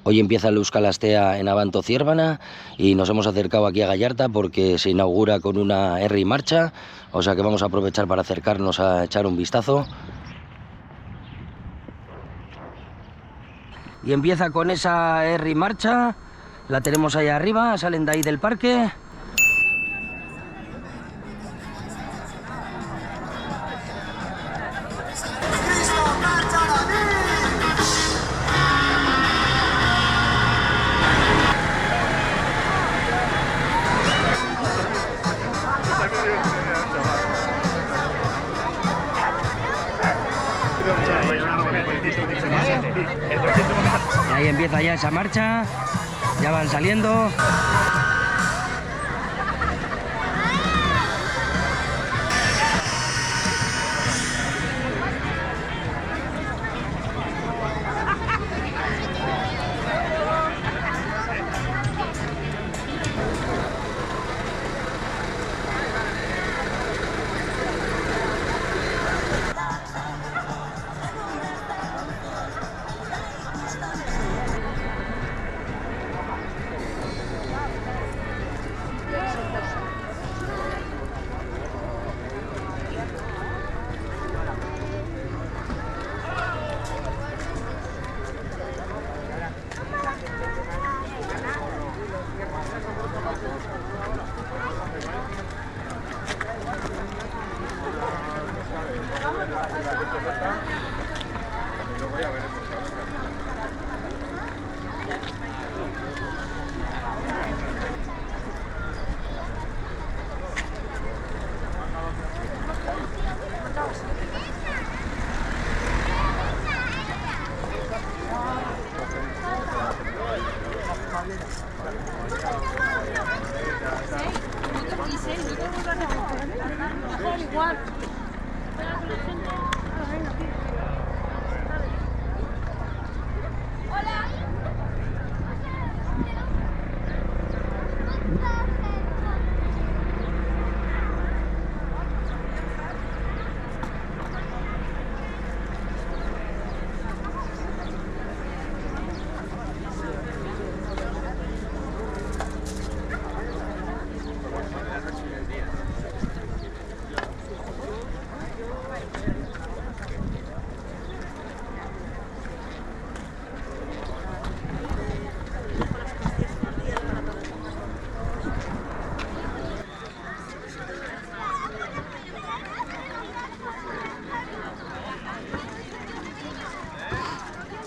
Hoy empieza el Euskal Astea en Abanto Ziérvana y nos hemos acercado aquí a Gallarta porque se inaugura con una herri marcha, o sea que vamos a aprovechar para acercarnos a echar un vistazo. Y empieza con esa herri marcha, la tenemos ahí arriba, salen de ahí del parque. Y ahí empieza ya esa marcha, ya van saliendo.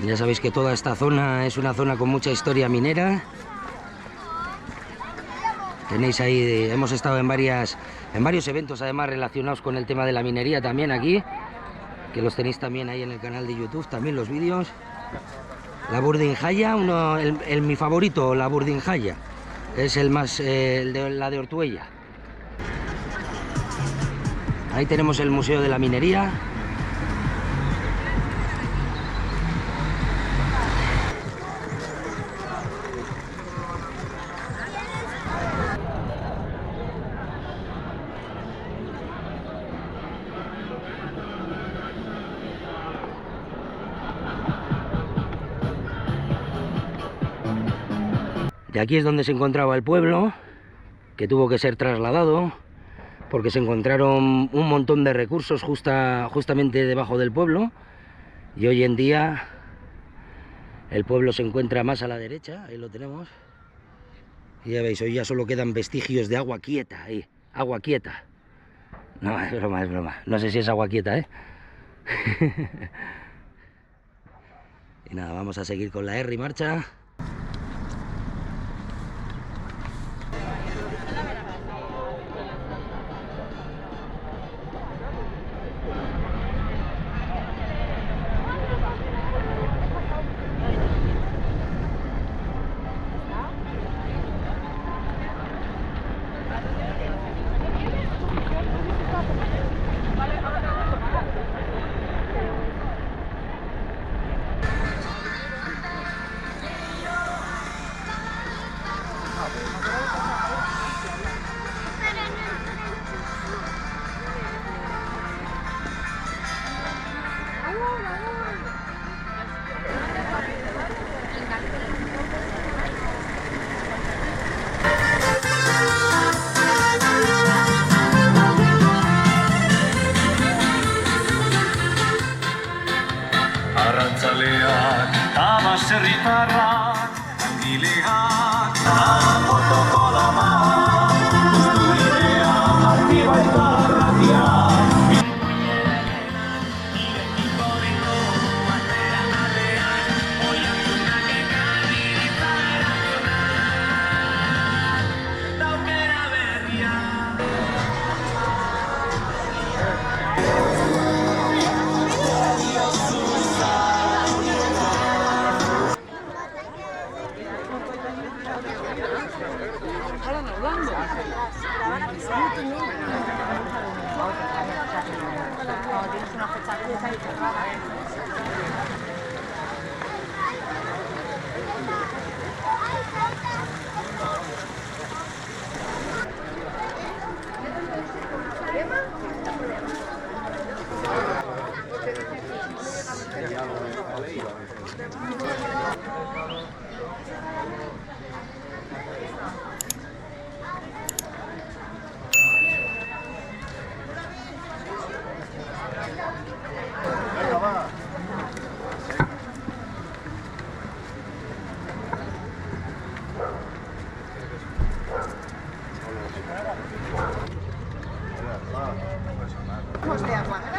Ya sabéis que toda esta zona es una zona con mucha historia minera. Tenéis ahí, hemos estado en varios eventos además relacionados con el tema de la minería también aquí, que los tenéis también ahí en el canal de YouTube, también los vídeos. La Burdinjaya, mi favorito, la Burdinjaya, es la de Ortuella. Ahí tenemos el Museo de la Minería. De aquí es donde se encontraba el pueblo, que tuvo que ser trasladado, porque se encontraron un montón de recursos justamente debajo del pueblo, y hoy en día el pueblo se encuentra más a la derecha, ahí lo tenemos. Y ya veis, hoy ya solo quedan vestigios de agua quieta, ahí, agua quieta. No, es broma, es broma. No sé si es agua quieta, ¿eh? Y nada, vamos a seguir con la herri marcha.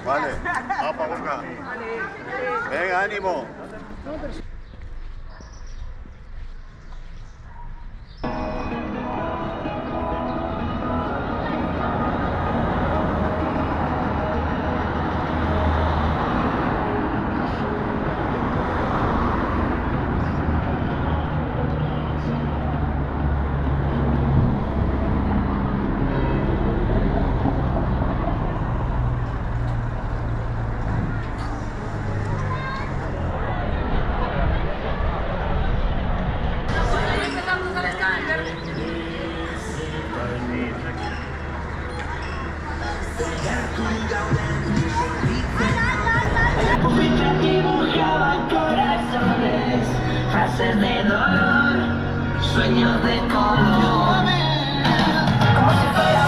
Vale, apa Olga. Venga, ánimo. Frases de dolor, sueños de color. Como si fuera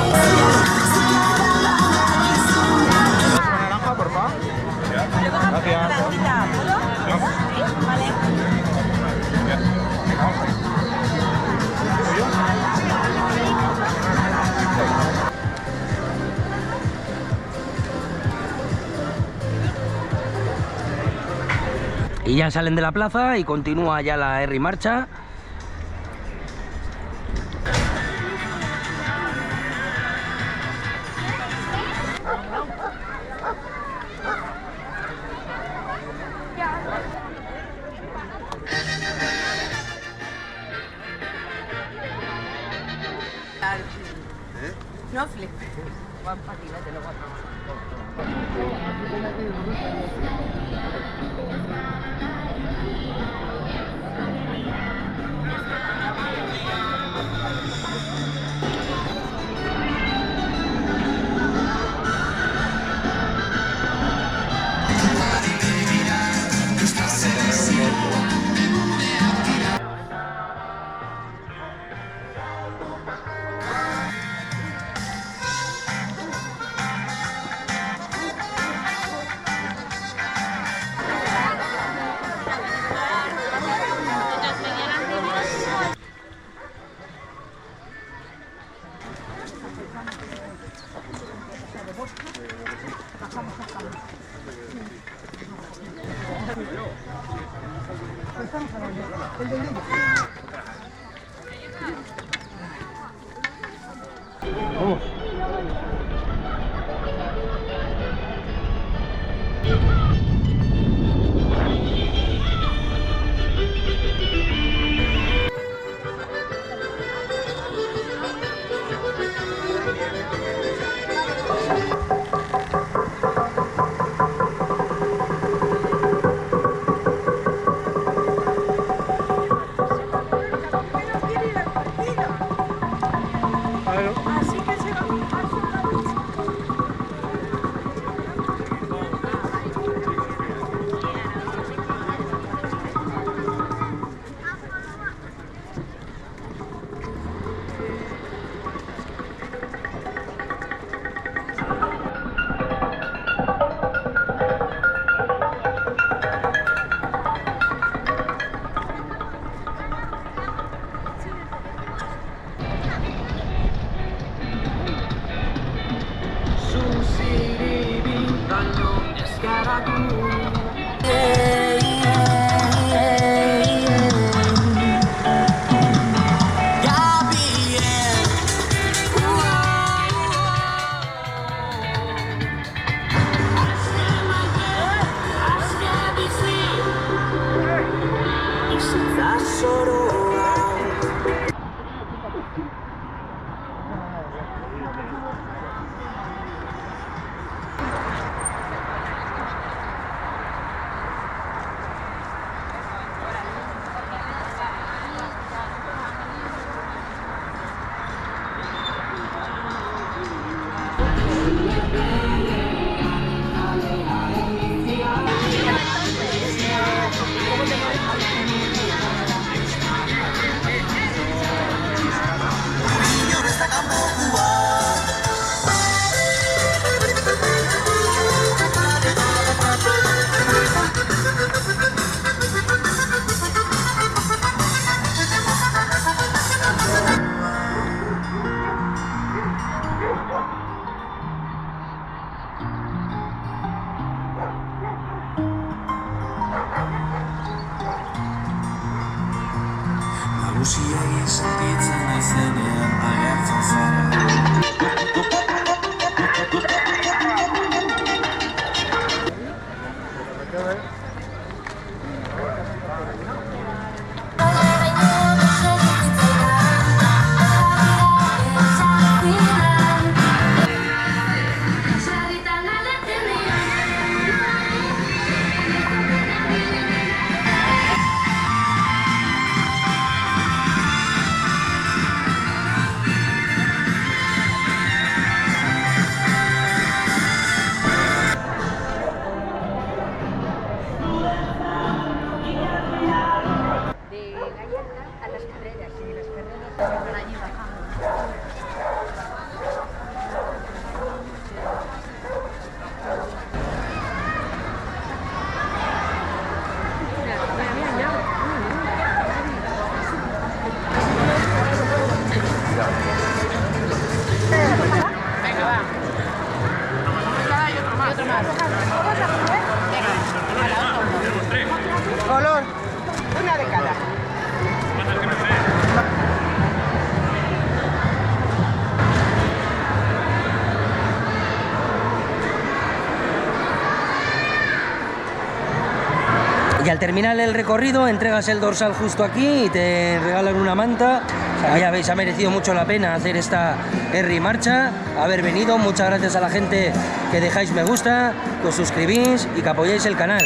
naranja, por favor. Gracias. Y ya salen de la plaza y continúa ya la R marcha. No flipes. Van patinete, luego. Así que se va. Nagusiei sentitzen naizenean agertzen zara. De Gallarta a las carreras y de las carreras por allí bajamos. Venga, va. Y otro más. Color, una de cada. Y al terminar el recorrido entregas el dorsal justo aquí y te regalan una manta. O sea, ya veis, ha merecido mucho la pena hacer esta R marcha, haber venido. Muchas gracias a la gente que dejáis me gusta, que os suscribís y que apoyáis el canal.